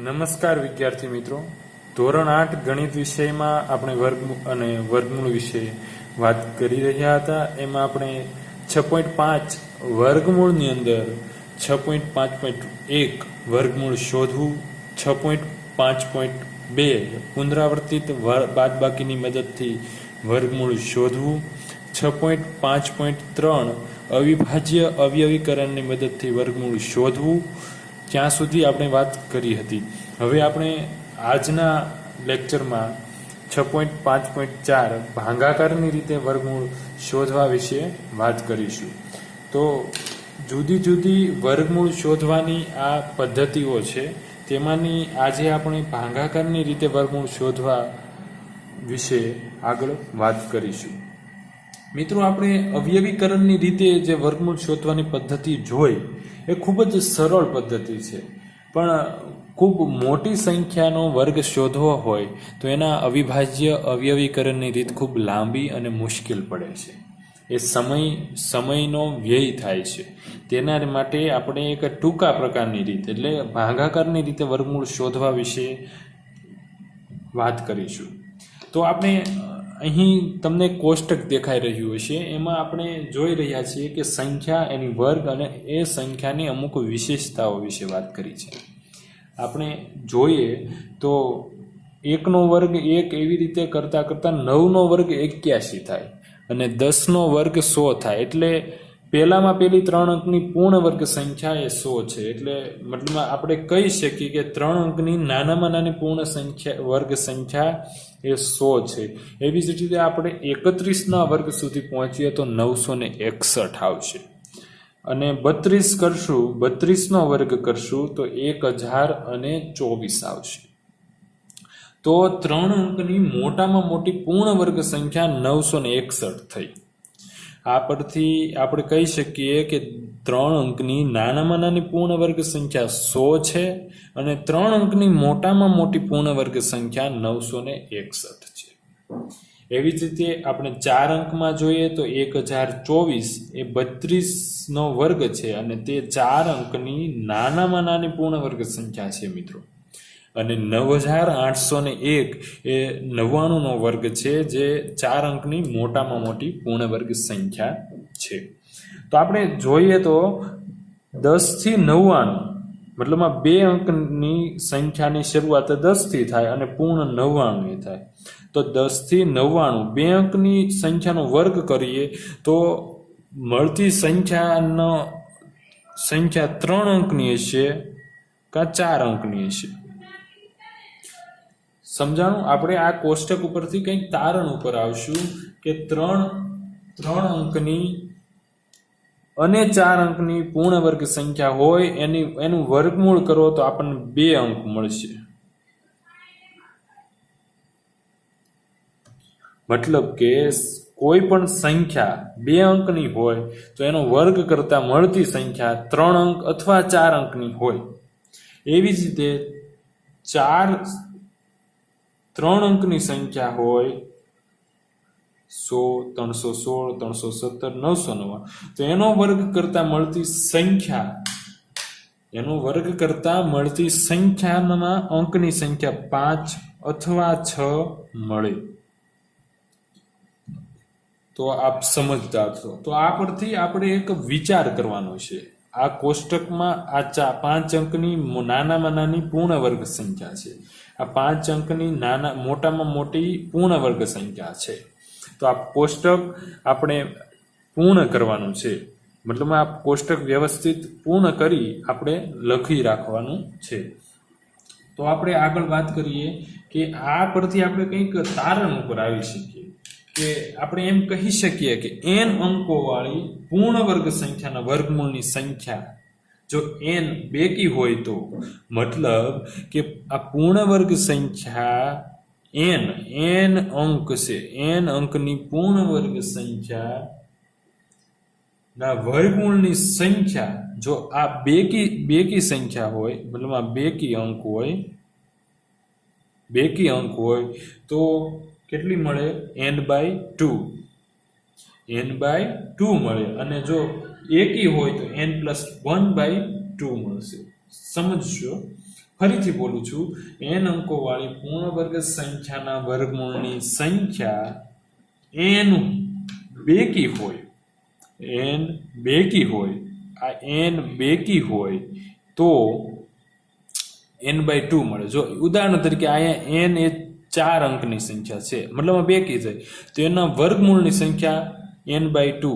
નમસ્કાર વિદ્યાર્થી મિત્રો, ધોરણ 8 ગણિત વિષયમાં આપણે વર્ગ અને વર્ગમૂળ વિશે વાત કરી રહ્યા હતા. એમાં આપણે 6.5 વર્ગમૂળની અંદર 6.5.1 વર્ગમૂળ શોધવું, 6.5.2 પુનરાવર્તિત બાદબાકીની મદદથી વર્ગમૂળ શોધવું, 6.5.3 અવિભાજ્ય અવયવીકરણની મદદથી વર્ગમૂળ શોધવું, ત્યાં સુધી આપણે વાત કરી હતી. હવે આપણે આજના લેક્ચરમાં 6.5.4 ભાગાકારની રીતે વર્ગમૂળ શોધવા વિશે વાત કરીશું. તો જુદી જુદી વર્ગમૂળ શોધવાની આ પદ્ધતિઓ છે, તેમાંની આજે આપણે ભાગાકારની રીતે વર્ગમૂળ શોધવા વિશે આગળ વાત કરીશું. મિત્રો, આપણે અવયવીકરણની રીતે જે વર્ગમૂળ શોધવાની પદ્ધતિ જોઈ એ ખૂબ જ સરળ પદ્ધતિ છે, પણ ખૂબ મોટી સંખ્યાનો વર્ગ શોધવો હોય તો એના અવિભાજ્ય અવયવીકરણની રીત ખૂબ લાંબી અને મુશ્કેલ પડે છે. એ સમયનો વ્યય થાય છે. તેના માટે આપણે એક ટૂંકા પ્રકારની રીત એટલે ભાગાકારની રીતે વર્ગમૂળ શોધવા વિશે વાત કરીશું. તો આપણે અહીં તમને કોષ્ટક દેખાઈ રહ્યું હશે, એમાં આપણે જોઈ રહ્યા છીએ કે સંખ્યા, એની વર્ગ અને એ સંખ્યાની અમુક વિશેષતાઓ વિશે વાત કરી છે. આપણે જોઈએ તો 1નો વર્ગ 1 એવી રીતે કરતાં 9નો વર્ગ 81 થાય અને 10નો વર્ગ 100 થાય. એટલે પહેલામાં પહેલી 3 અંકની પૂર્ણ વર્ગ સંખ્યા એ 100 છે. એટલે મતલબ આપણે કહી શકીએ કે 3 અંકની નાનામાં નાની પૂર્ણ સંખ્યા વર્ગ સંખ્યા એ 100 છે. એવી જ રીતે આપણે 31ના વર્ગ સુધી પહોંચીએ તો 961 આવશે અને 32 કરશું, 32નો વર્ગ કરશું તો 1024 આવશે. તો 3 અંકની મોટામાં મોટી પૂર્ણ વર્ગ સંખ્યા 961 થઈ. આ પરથી આપણે કહી શકીએ કે 3 અંકની નાનામાં નાની પૂર્ણ વર્ગ સંખ્યા 100 છે અને 3 અંકની મોટામાં મોટી પૂર્ણ વર્ગ સંખ્યા 961 છે. એવી જ રીતે આપણે 4 અંકમાં જોઈએ તો 1024 એ 32નો વર્ગ છે અને તે 4 અંકની નાનામાં નાની પૂર્ણ વર્ગ સંખ્યા છે મિત્રો. અને 9801 એ 99નો વર્ગ છે, જે 4 અંકની મોટામાં મોટી પૂર્ણ વર્ગ સંખ્યા છે. તો આપણે જોઈએ તો 10 થી 99 મતલબમાં 2 અંકની સંખ્યાની શરૂઆત 10 થી થાય અને પૂર્ણ 99 થાય. તો 10 થી 99 2 અંકની સંખ્યાનો વર્ગ કરીએ તો મળતી સંખ્યા 3 અંકની હશે કાં 4 અંકની હશે. સમજાણું? આપણે આ કોષ્ટક ઉપરથી કંઈક તારણ ઉપર આવશું કે 3 અંકની અને 4 અંકની પૂર્ણ વર્ગ સંખ્યા હોય એનું વર્ગમૂળ કરો તો આપણને 2 અંક મળશે. મતલબ કે કોઈ પણ સંખ્યા 2 અંકની હોય તો એનો વર્ગ કરતા મળતી સંખ્યા 3 અંક અથવા 4 અંકની હોય. એવી જ રીતે 3 અંકની સંખ્યા હોય 100, 316, 317, 999 તો એનો વર્ગ કરતા મળતી સંખ્યામાં અંકની સંખ્યા 5 અથવા 6 મળે. તો આપ સમજતા છો. તો આ પરથી આપણે એક વિચાર કરવાનો છે. આ કોષ્ટકમાં આ 5 અંકની નાનામાં નાની પૂર્ણ વર્ગ સંખ્યા છે. આ 5 અંકની મોટામાં મોટી પૂર્ણ વર્ગ સંખ્યા છે. તો આ કોષ્ટક આપણે પૂર્ણ કરવાનું છે. મતલબ આ કોષ્ટક વ્યવસ્થિત પૂર્ણ કરી આપણે લખી રાખવાનું છે. તો આપણે આગળ વાત કરીએ કે આ પરથી આપણે કંઈક તારણ ઉપર આવી શકીએ કે આપણે એમ કહી શકીએ કે n અંકોવાળી પૂર્ણ વર્ગ સંખ્યાના વર્ગમૂળની સંખ્યા જો n બેકી હોય તો મતલબ કે આ પૂર્ણ વર્ગ સંખ્યા n અંક છે, n અંકની પૂર્ણ વર્ગ સંખ્યા ના વર્ગમૂળની સંખ્યા જો આ બેકી સંખ્યા હોય, મતલબ આ બેકી અંક હોય તો કેટલી મળે? n/2 મળે. અને જો એકી હોય તો n+1/2 મળશે. સમજશો? ફરીથી બોલું છું, n અંકોવાળી પૂર્ણ વર્ગ સંખ્યાના વર્ગમૂળની સંખ્યા n બેકી હોય, n બેકી હોય, આ n બેકી હોય તો n/2 મળે. જો ઉદાહરણ તરીકે અહીંયા n એ 4 અંકની સંખ્યા છે, મતલબ બેકી થાય, તો એના વર્ગમૂળની સંખ્યા n/2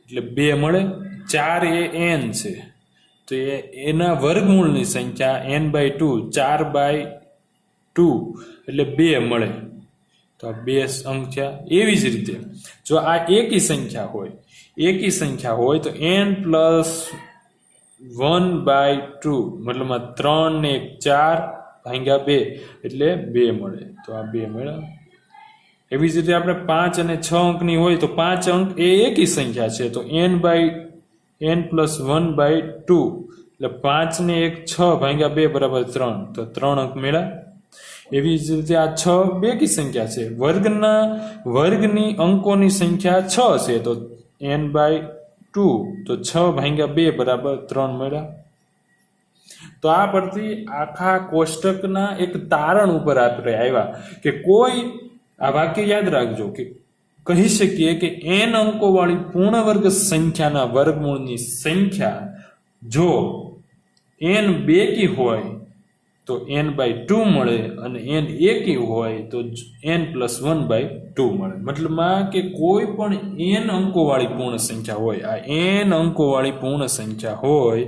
એટલે 2 મળે. 4 એ n છે તો એના વર્ગમૂળની સંખ્યા n/2, 4/2 એટલે 2 મળે. તો આ 2 અંક છે. એવી જ રીતે જો આ એકી સંખ્યા હોય તો n + 1/2 મતલબ 3 ને 1 4/2 એટલે 2 મળે. તો આ 2 મળ્યા. એવી જ રીતે આપણે 5 અને 6 અંકની હોય તો 5 અંક એ એકી સંખ્યા છે તો n + 1/2 એટલે 5 ને 1 6/2 બરાબર 3, તો 3 અંક મળ્યા. એવી જ રીતે આ 6 બેકી સંખ્યા છે, વર્ગની અંકોની સંખ્યા 6 છે તો n/2 તો 6/2 બરાબર 3 મળ્યા. તો આ પરથી આખા કોષ્ટકના એક તારણ ઉપર આપણે આવ્યા કે કોઈ આ વાક્ય યાદ રાખજો કે કહી શકીએ કે n અંકોવાળી પૂર્ણ વર્ગ સંખ્યાના વર્ગમૂળની સંખ્યા જો n બેકી હોય તો n/2 મળે અને n એકી હોય તો n + 1/2 મળે. મતલબમાં કે કોઈ પણ n અંકોવાળી પૂર્ણ સંખ્યા હોય, આ n અંકોવાળી પૂર્ણ સંખ્યા હોય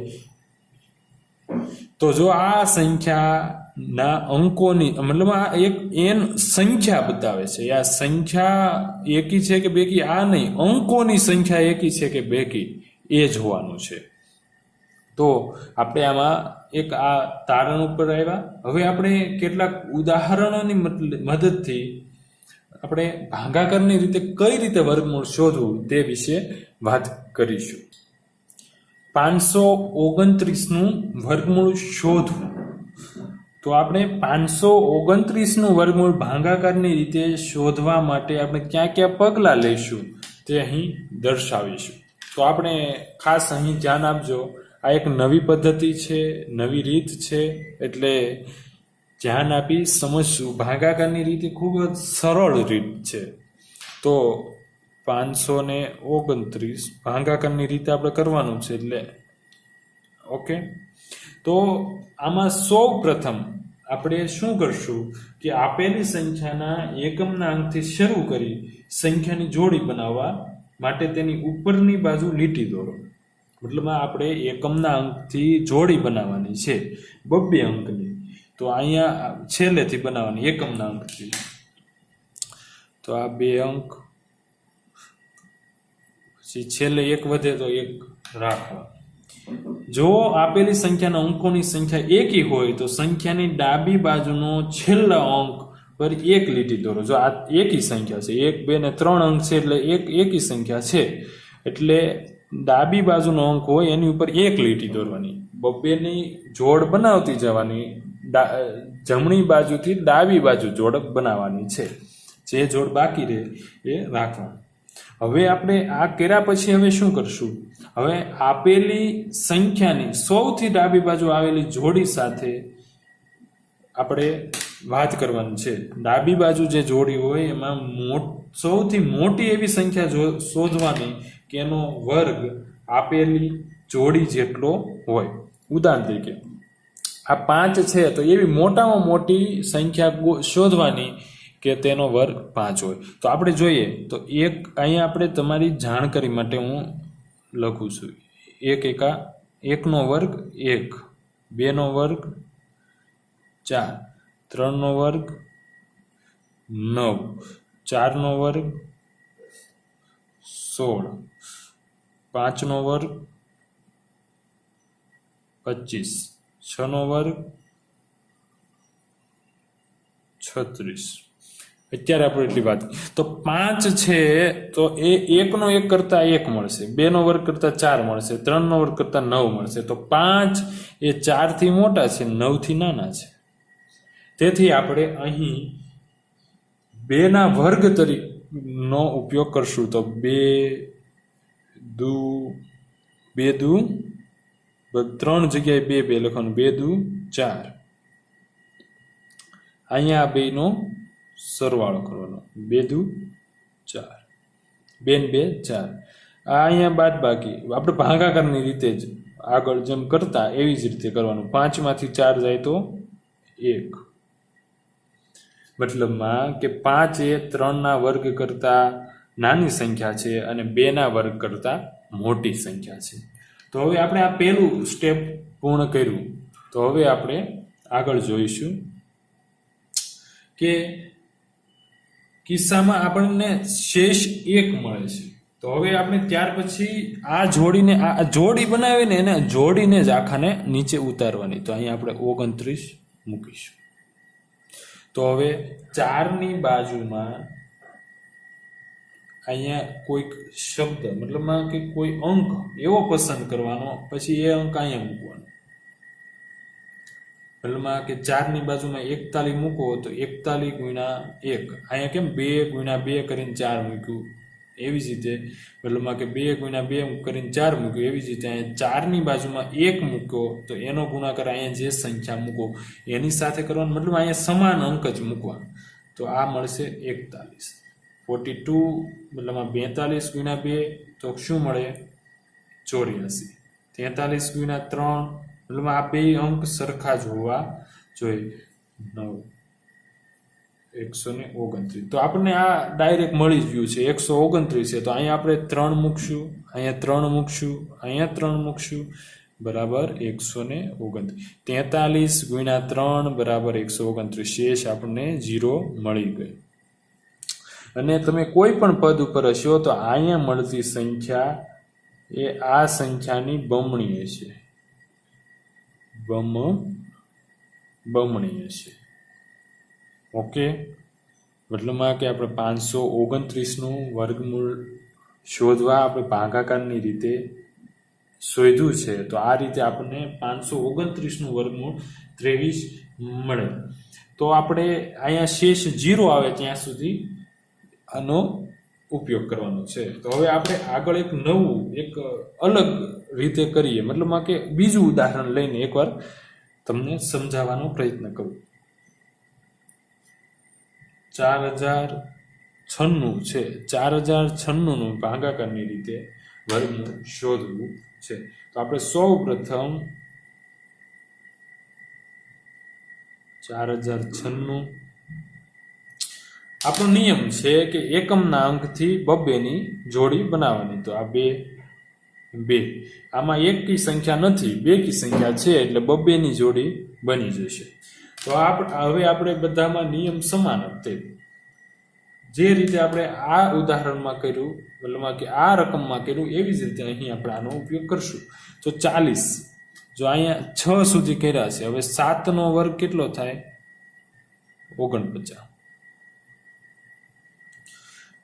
તો જો આ સંખ્યાના અંકોની મતલબ આ એક n સંખ્યા બતાવે છે, આ સંખ્યા એકી છે કે બેકી આ નહીં, અંકોની સંખ્યા એકી છે કે બેકી એ જોવાનું છે. તો આપણે આમાં એક આ તારણ ઉપર આવ્યા. હવે આપણે કેટલાક ઉદાહરણોની મદદથી આપણે ભાગાકારની રીતે કઈ રીતે વર્ગમૂળ શોધવું તે વિશે વાત કરીશું. 529નું વર્ગમૂળ શોધવું. તો આપણે 529નું વર્ગમૂળ ભાગાકારની રીતે શોધવા માટે આપણે ક્યાં ક્યાં પગલાં લઈશું તે અહીં દર્શાવીશું. તો આપણે ખાસ અહીં ધ્યાન આપજો, આ એક નવી પદ્ધતિ છે, નવી રીત છે, એટલે ધ્યાન આપી સમજશું. ભાગાકારની રીતે ખૂબ જ સરળ રીત છે. તો 529 ભાગાકારની રીતે આપણે કરવાનું છે એટલે ઓકે. તો આમાં સૌ પ્રથમ આપણે શું કરશું કે આપેલી સંખ્યાના એકમના અંકથી શરૂ કરી સંખ્યાની જોડી બનાવવા માટે તેની ઉપરની બાજુ લીટી દોરો. મતલબ આપણે એકમના અંકથી જોડી બનાવવાની છે 2 અંકની, તો અહીંયા છેલ્લેથી બનાવવાની એકમના અંકથી. તો આ 2 અંક, પછી છેલ્લે 1 વધે તો 1 રાખવા. જો આપેલી સંખ્યાના અંકોની સંખ્યા એકી હોય તો સંખ્યાની ડાબી બાજુનો છેલ્લા અંક પર એક લીટી દોરો. જો આ એકી સંખ્યા છે, 1 2 ને 3 અંક છે એટલે એક એકી સંખ્યા છે, એટલે ડાબી બાજુનો અંક હોય એની ઉપર એક લીટી દોરવાની. 2ની જોડ બનાવતી જવાની, જમણી બાજુથી ડાબી બાજુ જોડ બનાવવાની છે, જે જોડ બાકી રહે એ રાખવાની. હવે આપણે આ કર્યા પછી હવે શું કરશું? હવે આપેલી સંખ્યાની સૌથી ડાબી બાજુ આવેલી જોડી સાથે આપણે વાત કરવાની છે. ડાબી બાજુ જે જોડી હોય એમાં સૌથી મોટી એવી સંખ્યા શોધવાની કે એનો વર્ગ આપેલી જોડી જેટલો હોય. ઉદાહરણ તરીકે આ 5 છે તો એવી મોટામાં મોટી સંખ્યા શોધવાની કે તેનો વર્ગ 5 હોય. તો આપણે જોઈએ તો એક અહીંયા આપણે તમારી જાણકારી માટે હું લખું છું. 1 એકા 1 નો વર્ગ 1, 2 નો વર્ગ 4, 3 નો વર્ગ 9, 4 નો વર્ગ 16, 5 નો વર્ગ 25, 6 નો વર્ગ 36. અત્યારે આપણે એટલી વાત. તો 5 છે તો એ 1 નો 1 કરતા 1 મળશે, 2 નો વર્ગ કરતા 4 મળશે, 3 નો વર્ગ કરતા 9 મળશે. તો 5 એ 4 થી મોટા છે, 9 થી નાના છે. તેથી આપણે અહીં 2 ના વર્ગ તરીકેનો ઉપયોગ કરશું. તો 2 દુ ત્રણ જગ્યાએ બે બે લખવાનું, 2 દુ 4. અહીંયા આ બેનો સરવાળો કરવાનો, 2 દુ 4, 2 ને 2 4. આ અહીંયા બાદ બાકી આપણે ભાગાકારની રીતે જ આગળ જેમ કરતા એવી જ રીતે કરવાનું. 5 માંથી 4 જાય તો 1. મતલબમાં કે 5 એ 3 ના વર્ગ કરતા નાની સંખ્યા છે અને 2 ના વર્ગ કરતા મોટી સંખ્યા છે. તો હવે આપણે આ પહેલું સ્ટેપ પૂર્ણ કર્યું. તો હવે આપણે આગળ જોઈશું કે કિસ્સામાં આપણને શેષ 1 મળે છે. તો હવે આપણે ત્યાર પછી આ જોડીને આ જોડી બનાવીને એને જોડીને જ આખાને નીચે ઉતારવાની. તો અહીંયા આપણે 29 મૂકીશું. તો હવે 4 ની બાજુમાં અહીંયા કોઈક શબ્દ મતલબમાં કે કોઈ અંક એવો પસંદ કરવાનો, પછી એ અંક અહીંયા મૂકવાનો. મતલબમાં કે 4 ની બાજુમાં 41 મૂકો તો 41 ગુણ્યા 1. અહીંયા કેમ 2 ગુણ્યા 2 કરીને 4 મૂક્યું, એવી જ રીતે મતલબમાં કે 2 ગુણ્યા 2 કરીને 4 મૂક્યું, એવી જ રીતે અહીંયા 4 ની બાજુમાં 1 મૂકો તો એનો ગુણાકાર અહીંયા જે સંખ્યા મૂકો એની સાથે કરવાનો. મતલબ અહીંયા સમાન અંક જ મૂકવાનો. તો આ મળશે 41. 42 મતલબમાં 42 ગુણ્યા 2 તો શું મળે? 84. 43 ગુણ્યા 3 મતલબમાં આ બે અંક સરખા જ હોવા જોઈએ. 9 129. તો આપણને આ ડાયરેક્ટ મળી જ ગયું છે 129 છે. તો અહીંયા આપણે 3 મૂકશું, અહીંયા 3 મૂકશું, અહીંયા 3 મૂકશું, બરાબર 129. 43 ગુણ્યા 3 બરાબર 129. શેષ આપણને 0 મળી ગઈ. અને તમે કોઈ પણ પદ ઉપર હશો તો અહીંયા મળતી સંખ્યા એ આ સંખ્યાની બમણી હશે, બમણી હશે. ઓકે, મતલબમાં કે આપણે 529 નું વર્ગમૂળ શોધવા આપણે ભાગાકારની રીતે શોધ્યું છે. તો આ રીતે આપણને 529 નું વર્ગમૂળ 23 મળે. તો આપણે અહીંયા શેષ 0 આવે ત્યાં સુધી આનો ઉપયોગ કરવાનો છે. તો હવે આપણે આગળ એક નવું એક અલગ રીતે કરીએ. મતલબમાં કે બીજું ઉદાહરણ લઈને એકવાર તમને સમજાવવાનો પ્રયત્ન કરું. 4096 છે. 4096 નું ભાગાકારની રીતે વર્ગમૂળ શોધવું છે. તો આપણે સૌ પ્રથમ 4096 આપણો નિયમ છે કે એકમના અંકથી બબ્બેની જોડી બનાવવાની. તો આ 2 આમાં એક કી સંખ્યા નથી, 2 કી સંખ્યા છે એટલે બબ્બેની જોડી બની જશે. તો હવે આપણે બધામાં નિયમ સમાન હશે. જે રીતે આપણે આ ઉદાહરણમાં કર્યું, મતલબમાં કે આ રકમમાં કર્યું, એવી જ રીતે અહીં આપણે આનો ઉપયોગ કરશું. તો 40 જો અહીંયા 6 સુધી કર્યા છે, હવે 7 નો વર્ગ કેટલો થાય? 49.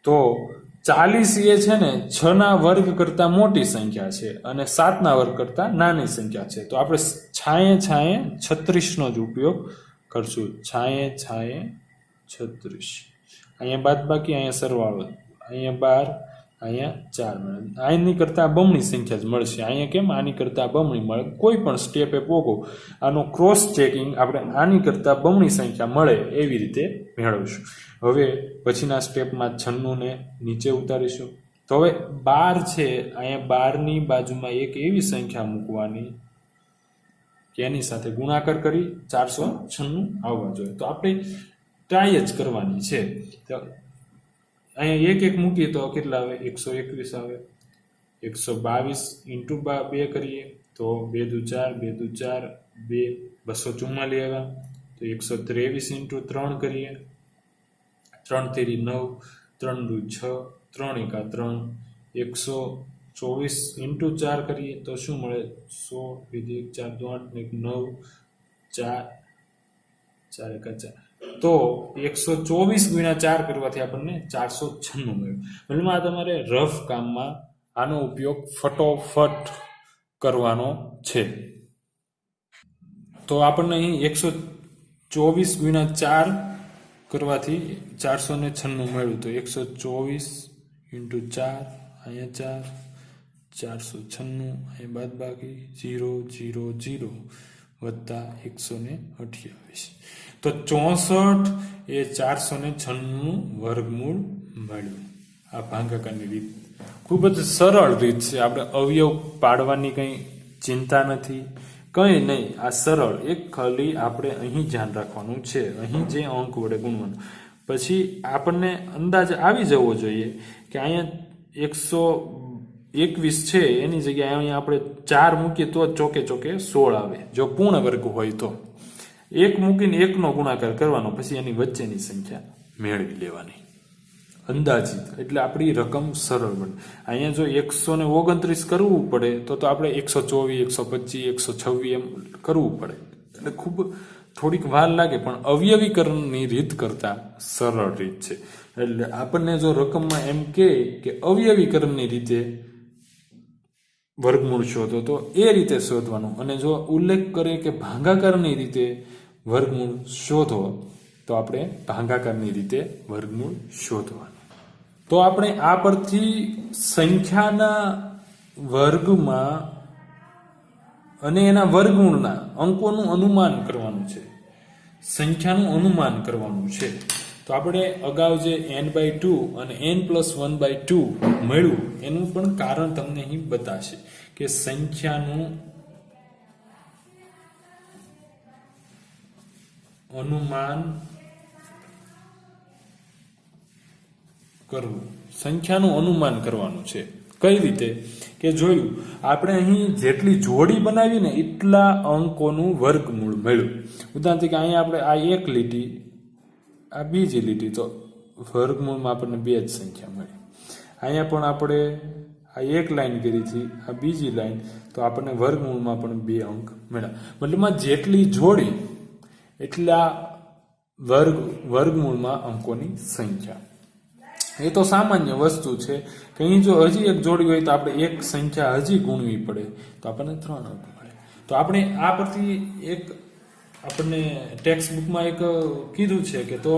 તો 40 એ છે ને 6 ના વર્ગ કરતા મોટી સંખ્યા છે અને 7 ના વર્ગ કરતા નાની સંખ્યા છે. તો આપણે છાંયે 36 નો જ ઉપયોગ કરશું. છાંયે 36. અહીંયા બાદબાકી, અહીંયા સરવાળો, અહીંયા 12, અહીંયા 4. આની કરતા બમણી સંખ્યા જ મળશે. અહીંયા કેમ? આની કરતા બમણી મળે. કોઈ પણ સ્ટેપે પોગો આનો ક્રોસ ચેકિંગ આપણે આની કરતા બમણી સંખ્યા મળે એવી રીતે મેળવશું. હવે પછીના સ્ટેપમાં 96 ને નીચે ઉતારીશું. તો હવે 12 છે, અહીંયા 12 ની બાજુમાં એક એવી સંખ્યા મૂકવાની કે એની સાથે ગુણાકાર કરી 496 આવવા જોઈએ. તો આપણે ટ્રાય જ કરવાની છે. તો અહીંયા એક મૂકીએ તો કેટલા આવે? 121 આવે. 122 ઇન્ટુ 2 કરીએ તો 2 દુ 4, 2 દુ 4, 2 244 આવ્યા. તો 123 ઇન્ટુ 3 કરીએ, 3 તેરી 9, 3 દુ 6, 3 એકા 3. 124 ઇન્ટુ 4 કરીએ તો શું મળે? 100 બીજી 4 દુ 8 ને 9, 4 4 એકા 4. તો 124 ગુણ્યા 4 કરવાથી આપણને 496 મળ્યું. મતલબ આ તમારે રફ કામમાં આનો ઉપયોગ ફટોફટ કરવાનો છે. તો આપણને અહીં 124 ગુણ્યા 4 કરવાથી 496 મળ્યું. તો 124 ઇન્ટુ 4, અહીંયા 496 અહીં બાદ બાકી 0 0 0 વત્તા 128. તો 64 એ 496 વર્ગમૂળ મળ્યું. આ ભાગાકારની રીત ખૂબ જ સરળ રીત છે. આપણે અવયવ પાડવાની કંઈ ચિંતા નથી, કંઈ નહીં. આ સરળ એક ખાલી આપણે અહીં ધ્યાન રાખવાનું છે, અહીં જે અંક વડે ગુણવાનું. પછી આપણને અંદાજ આવી જવો જોઈએ કે અહીંયા 121 છે, એની જગ્યાએ અહીંયા આપણે 4 મૂકીએ તો ચોકે ચોકે 16 આવે, જો પૂર્ણ વર્ગ હોય તો. 1 મૂકીને 1નો ગુણાકાર કરવાનો, પછી એની વચ્ચેની સંખ્યા મેળવી લેવાની અંદાજિત. એટલે આપણી રકમ સરળ બને. અહીંયા જો 129 કરવું પડે તો આપણે 124, 125, 126 એમ કરવું પડે. એટલે ખૂબ થોડીક વાર લાગે, પણ અવયવીકરણની રીત કરતા સરળ રીત છે. એટલે આપણને જો રકમમાં એમ કે અવયવીકરણની રીતે વર્ગમૂળ શોધો તો એ રીતે શોધવાનું, અને જો ઉલ્લેખ કરે કે ભાગાકારની રીતે વર્ગમૂળ શોધો તો આપણે ભાગાકારની રીતે વર્ગમૂળ શોધવાનું. તો આપણે આ પરથી સંખ્યાના વર્ગમાં અને એના વર્ગમૂળના અંકોનું અનુમાન કરવાનું છે, સંખ્યાનું અનુમાન કરવાનું છે. તો આપણે અગાઉ જે n/2 અને n+1/2 મળ્યું એનું પણ કારણ તમને અહીં બતાશે કે સંખ્યાનું અનુમાન કરવું. સંખ્યાનું અનુમાન કરવાનું છે. કઈ રીતે કે જોયું આપણે અહીં જેટલી જોડી બનાવી ને એટલા અંકોનું વર્ગમૂળ મળ્યું. ઉદાહરણ તરીકે અહીંયા આપણે આ એક લીટી, આ બીજી લીટી, તો વર્ગમૂળમાં આપણને 2 જ સંખ્યા મળી. અહીંયા પણ આપણે આ એક લાઈન કરી હતી, આ બીજી લાઈન, તો આપણને વર્ગમૂળમાં પણ 2 અંક મળ્યા. મતલબમાં જેટલી જોડી એટલા વર્ગમૂળમાં અંકોની સંખ્યા. એ તો સામાન્ય વસ્તુ છે કે અહીં જો હજી એક જોડી હોય તો આપણે એક સંખ્યા હજી ગુણવી પડે તો આપણને 3 અંક મળે. તો આપણે આ પરથી એક આપણને ટેક્સ્ટ બુકમાં એક કીધું છે કે તો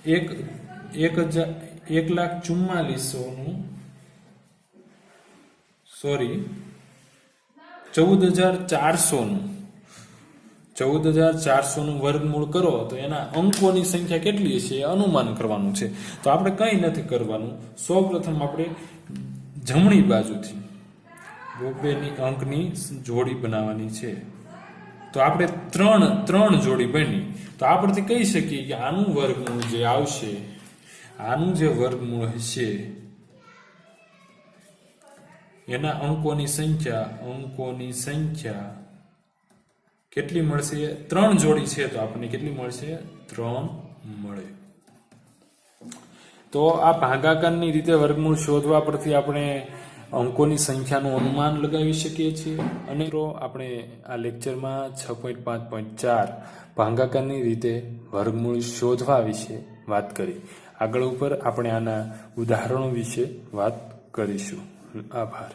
14,400નું વર્ગમૂળ કરો તો એના અંકોની સંખ્યા કેટલી છે એ અનુમાન કરવાનું છે. તો આપણે કંઈ નથી કરવાનું. સૌપ્રથમ આપણે જમણી બાજુથી બેની અંકની જોડી બનાવવાની છે. તો આપણે ત્રણ જોડી બની, તો આપણથી કહી શકીએ કે આનું વર્ગમૂળ જે આવશે, આનું જે વર્ગમૂળ હશે એના અંકોની સંખ્યા કેટલી મળશે? 3 જોડી છે તો આપણને કેટલી મળશે? 3 મળે. તો આ ભાગાકારની રીતે વર્ગમૂળ શોધવા પરથી આપણે અંકોની સંખ્યાનું અનુમાન લગાવી શકીએ છીએ. અને આપણે આ લેક્ચરમાં 6.5.4 ભાગાકારની રીતે વર્ગમૂળ શોધવા વિશે વાત કરી. આગળ ઉપર આપણે આના ઉદાહરણો વિશે વાત કરીશું. આભાર.